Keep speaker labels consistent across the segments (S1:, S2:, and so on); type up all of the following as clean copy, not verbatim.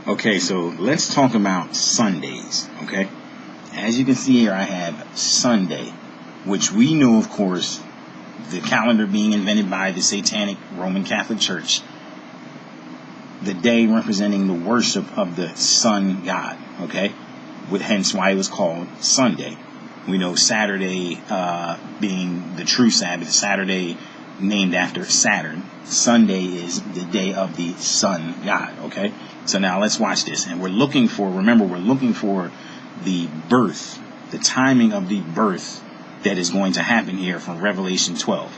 S1: Okay, so let's talk about Sundays, okay? As you can see here, I have Sunday, which we know, of course, the calendar being invented by the Satanic Roman Catholic Church, the day representing the worship of the sun god, okay? Hence why it was called Sunday. We know Saturday being the true Sabbath, Saturday named after Saturn. Sunday is the day of the sun god, okay? So now let's watch this. And we're looking for the birth, the timing of the birth that is going to happen here from Revelation 12.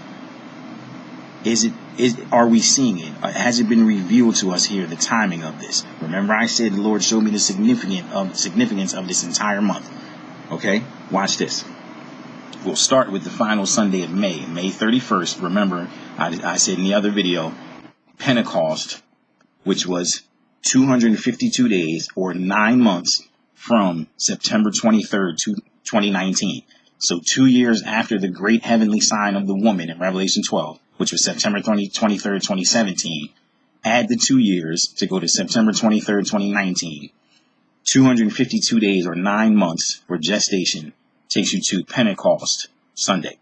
S1: Are we seeing it? Has it been revealed to us here, the timing of this? Remember I said the Lord showed me the significance of this entire month. Okay, watch this. We'll start with the final Sunday of May 31st. Remember, I said in the other video, Pentecost, which was 252 days or 9 months from September 23rd to 2019. So 2 years after the great heavenly sign of the woman in Revelation 12, which was September 23rd, 2017. Add the 2 years to go to September 23rd, 2019. 252 days or 9 months for gestation takes you to Pentecost Sunday,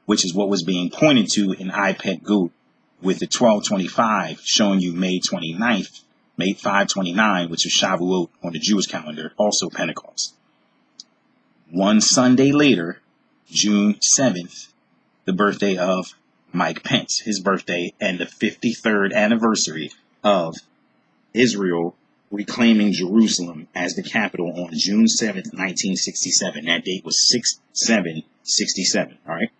S1: which is what was being pointed to in iPad Goat with the 1225 showing you May 29th, May 529, which is Shavuot on the Jewish calendar, also Pentecost. One Sunday later, June 7th, the birthday of Mike Pence, his birthday, and the 53rd anniversary of Israel reclaiming Jerusalem as the capital on June 7th, 1967. That date was 6/7/67. All right.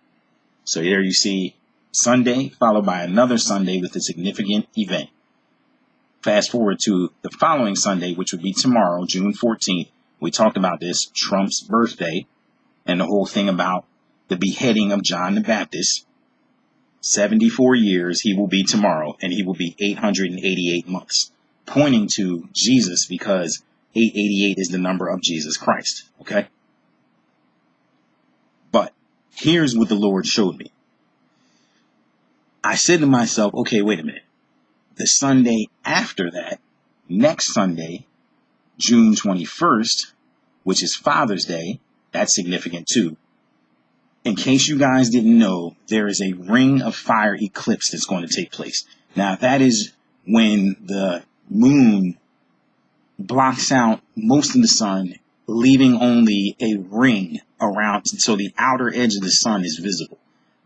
S1: So there you see Sunday followed by another Sunday with a significant event. Fast forward to the following Sunday, which would be tomorrow, June 14th. We talked about this, Trump's birthday, and the whole thing about the beheading of John the Baptist. 74 years he will be tomorrow, and he will be 888 months. Pointing to Jesus because 888 is the number of Jesus Christ. Okay. But here's what the Lord showed me. I said to myself, okay, wait a minute. The Sunday after that, next Sunday, June 21st, which is Father's Day, that's significant too. In case you guys didn't know, there is a ring of fire eclipse that's going to take place. Now, that is when the moon blocks out most of the sun, leaving only a ring around, so the outer edge of the sun is visible.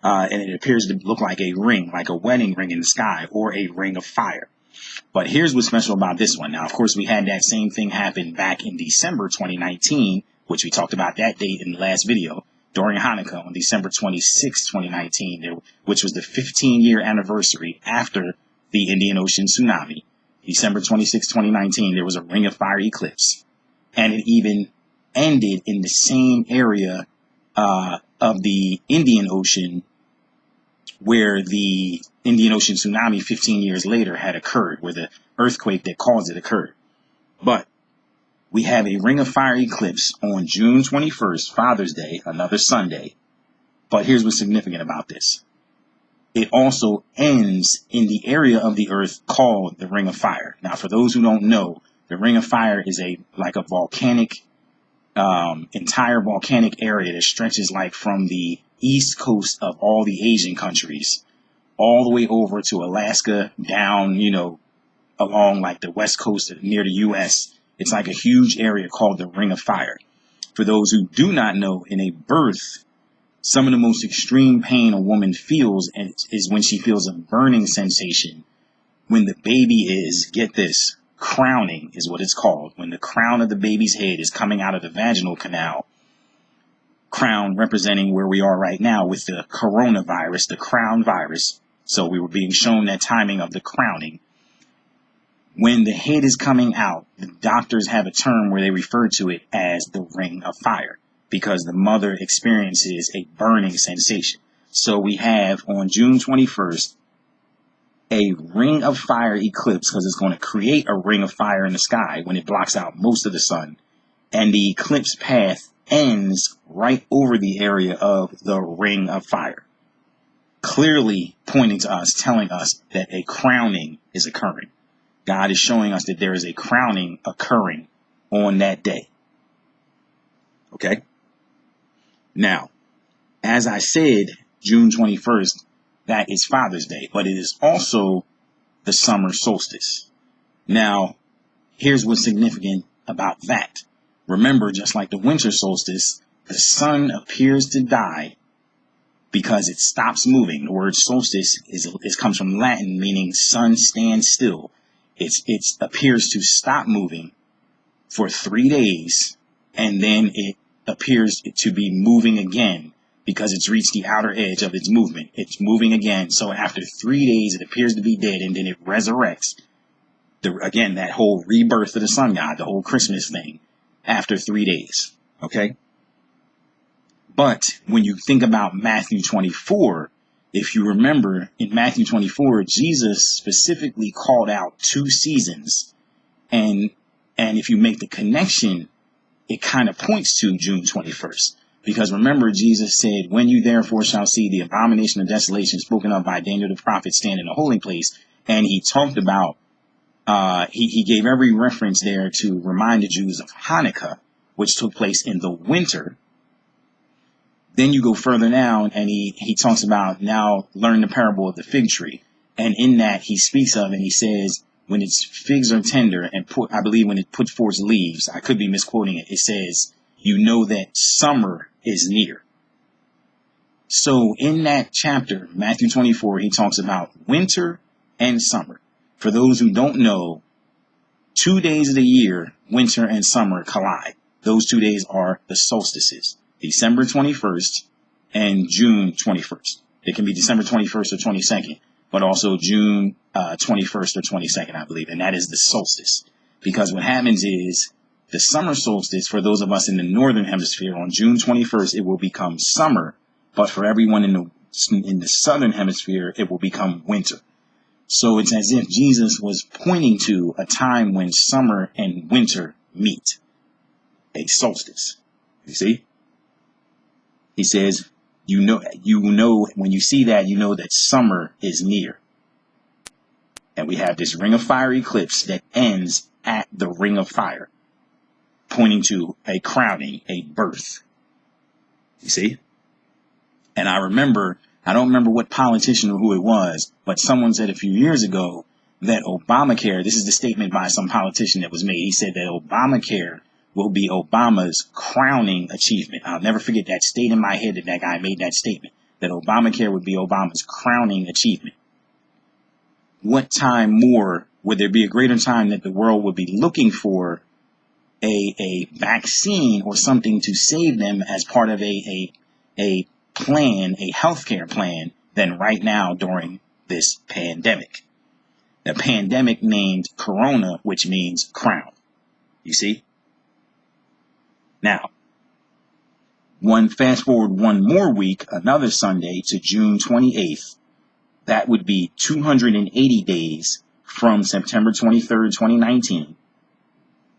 S1: And it appears to look like a ring, like a wedding ring in the sky, or a ring of fire. But here's what's special about this one. Now, of course, we had that same thing happen back in December 2019, which we talked about that date in the last video, during Hanukkah on December 26, 2019, which was the 15-year anniversary after the Indian Ocean tsunami. December 26, 2019, there was a ring of fire eclipse. And it even ended in the same area of the Indian Ocean where the Indian Ocean tsunami 15 years later had occurred, where the earthquake that caused it occurred. But we have a ring of fire eclipse on June 21st, Father's Day, another Sunday. But here's what's significant about this. It also ends in the area of the earth called the Ring of Fire. Now, for those who don't know, the Ring of Fire is like a volcanic, entire volcanic area that stretches like from the east coast of all the Asian countries all the way over to Alaska, down, along like the west coast near the U.S. It's like a huge area called the Ring of Fire. For those who do not know, in a birth, some of the most extreme pain a woman feels is when she feels a burning sensation when the baby is, get this, crowning is what it's called. When the crown of the baby's head is coming out of the vaginal canal, crown representing where we are right now with the coronavirus, the crown virus. So we were being shown that timing of the crowning. When the head is coming out, the doctors have a term where they refer to it as the Ring of Fire, because the mother experiences a burning sensation. So we have on June 21st, a ring of fire eclipse, because it's going to create a ring of fire in the sky when it blocks out most of the sun. And the eclipse path ends right over the area of the Ring of Fire, clearly pointing to us, telling us that a crowning is occurring. God is showing us that there is a crowning occurring on that day. Okay? Now, as I said, June 21st, that is Father's Day, but it is also the summer solstice. Now, here's what's significant about that. Remember, just like the winter solstice, the sun appears to die because it stops moving. The word solstice comes from Latin, meaning sun stands still. It appears to stop moving for 3 days, and then it appears to be moving again because it's reached the outer edge of its movement. It's moving again. So after 3 days, it appears to be dead, and then it resurrects. Again, that whole rebirth of the sun god, the whole Christmas thing, after 3 days. Okay? But when you think about Matthew 24, if you remember, in Matthew 24, Jesus specifically called out 2 seasons. And if you make the connection, it kind of points to June 21st. Because remember, Jesus said, when you therefore shall see the abomination of desolation spoken of by Daniel the prophet stand in the holy place. And he talked about, he gave every reference there to remind the Jews of Hanukkah, which took place in the winter. Then you go further down and he talks about now learn the parable of the fig tree. And in that he speaks of and he says, when its figs are tender and I believe when it puts forth leaves, I could be misquoting it. It says, you know that summer is near. So in that chapter, Matthew 24, he talks about winter and summer. For those who don't know, 2 days of the year, winter and summer collide. Those 2 days are the solstices, December 21st and June 21st. It can be December 21st or 22nd, but also June 21st or 22nd, I believe. And that is the solstice. Because what happens is the summer solstice, for those of us in the northern hemisphere, on June 21st, it will become summer. But for everyone in the southern hemisphere, it will become winter. So it's as if Jesus was pointing to a time when summer and winter meet, a solstice. You see? He says, you know, when you see that, you know that summer is near. And we have this ring of fire eclipse that ends at the ring of fire, pointing to a crowning, a birth. You see? And I don't remember what politician or who it was, but someone said a few years ago that Obamacare, this is the statement by some politician that was made. He said that Obamacare will be Obama's crowning achievement. I'll never forget that. Stayed in my head that guy made that statement, that Obamacare would be Obama's crowning achievement. What time more would there be a greater time that the world would be looking for a vaccine or something to save them as part of a plan, a healthcare plan, than right now during this pandemic? The pandemic named Corona, which means crown. You see? Now, fast forward one more week, another Sunday to June 28th. That would be 280 days from September 23rd, 2019.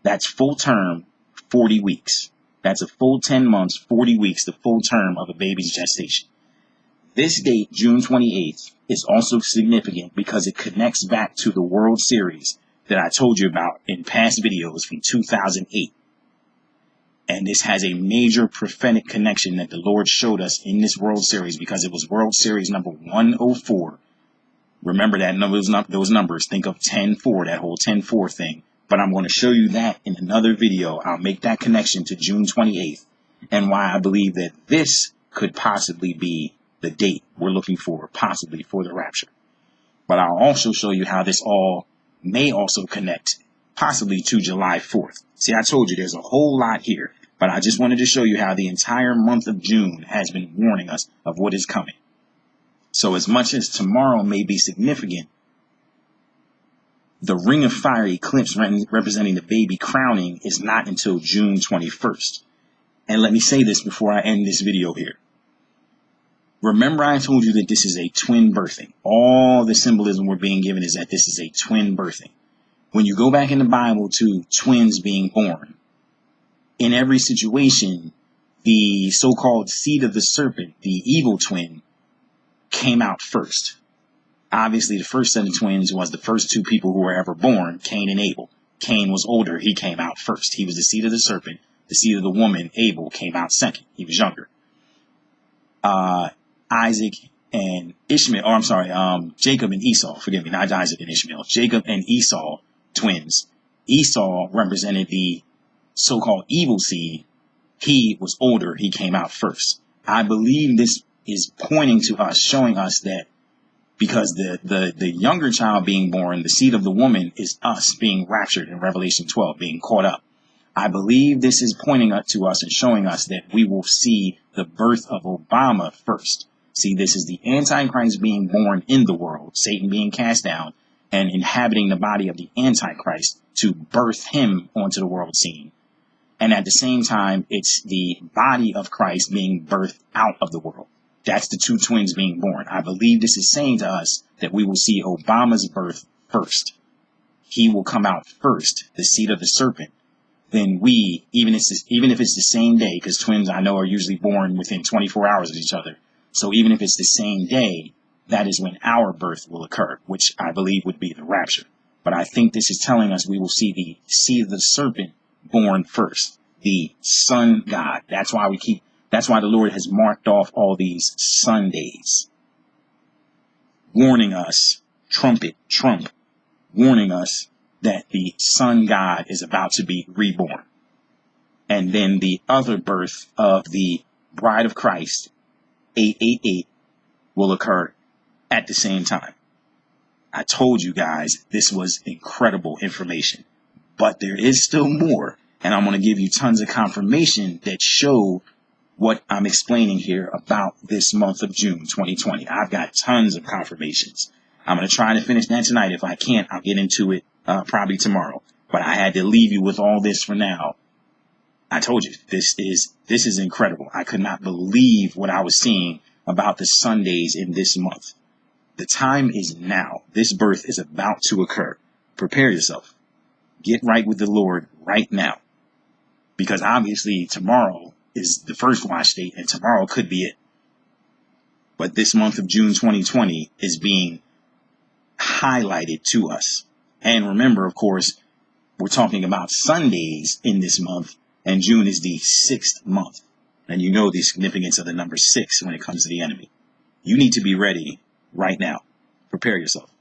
S1: That's full term, 40 weeks. That's a full 10 months, 40 weeks, the full term of a baby's gestation. This date, June 28th, is also significant because it connects back to the World Series that I told you about in past videos from 2008. And this has a major prophetic connection that the Lord showed us in this World Series because it was World Series number 104. Remember that those numbers. Think of 10-4, that whole 10-4 thing. But I'm going to show you that in another video. I'll make that connection to June 28th and why I believe that this could possibly be the date we're looking for, possibly for the rapture. But I'll also show you how this all may also connect possibly to July 4th. See, I told you there's a whole lot here, but I just wanted to show you how the entire month of June has been warning us of what is coming. So as much as tomorrow may be significant, the ring of fire eclipse representing the baby crowning is not until June 21st. And let me say this before I end this video here. Remember I told you that this is a twin birthing. All the symbolism we're being given is that this is a twin birthing. When you go back in the Bible to twins being born, in every situation, the so-called seed of the serpent, the evil twin, came out first. Obviously, the first set of twins was the first two people who were ever born, Cain and Abel. Cain was older. He came out first. He was the seed of the serpent. The seed of the woman, Abel, came out second. He was younger. Isaac and Ishmael, or I'm sorry, Jacob and Esau, forgive me, not Isaac and Ishmael. Jacob and Esau, twins. Esau represented the so-called evil seed. He was older. He came out first. I believe this is pointing to us, showing us that because the younger child being born, the seed of the woman, is us being raptured in Revelation 12, being caught up. I believe this is pointing up to us and showing us that we will see the birth of Obama first. See, this is the Antichrist being born in the world, Satan being cast down and inhabiting the body of the Antichrist to birth him onto the world scene. And at the same time, it's the body of Christ being birthed out of the world. That's the two twins being born. I believe this is saying to us that we will see Obama's birth first. He will come out first, the seed of the serpent. Then we, even if it's the same day, because twins I know are usually born within 24 hours of each other. So even if it's the same day, that is when our birth will occur, which I believe would be the rapture. But I think this is telling us we will see the seed of the serpent born first, the sun god. That's why the Lord has marked off all these Sundays, warning us, trump, warning us that the sun god is about to be reborn. And then the other birth of the bride of Christ, 888, will occur at the same time. I told you guys this was incredible information, but there is still more. And I'm going to give you tons of confirmation that show what I'm explaining here about this month of June 2020. I've got tons of confirmations. I'm going to try to finish that tonight. If I can't, I'll get into it probably tomorrow. But I had to leave you with all this for now. I told you, this is incredible. I could not believe what I was seeing about the Sundays in this month. The time is now. This birth is about to occur. Prepare yourself. Get right with the Lord right now. Because obviously tomorrow is the first watch date, and tomorrow could be it. But this month of June 2020 is being highlighted to us. And remember, of course, we're talking about Sundays in this month, and June is the 6th month. And you know the significance of the number 6 when it comes to the enemy. You need to be ready right now. Prepare yourself.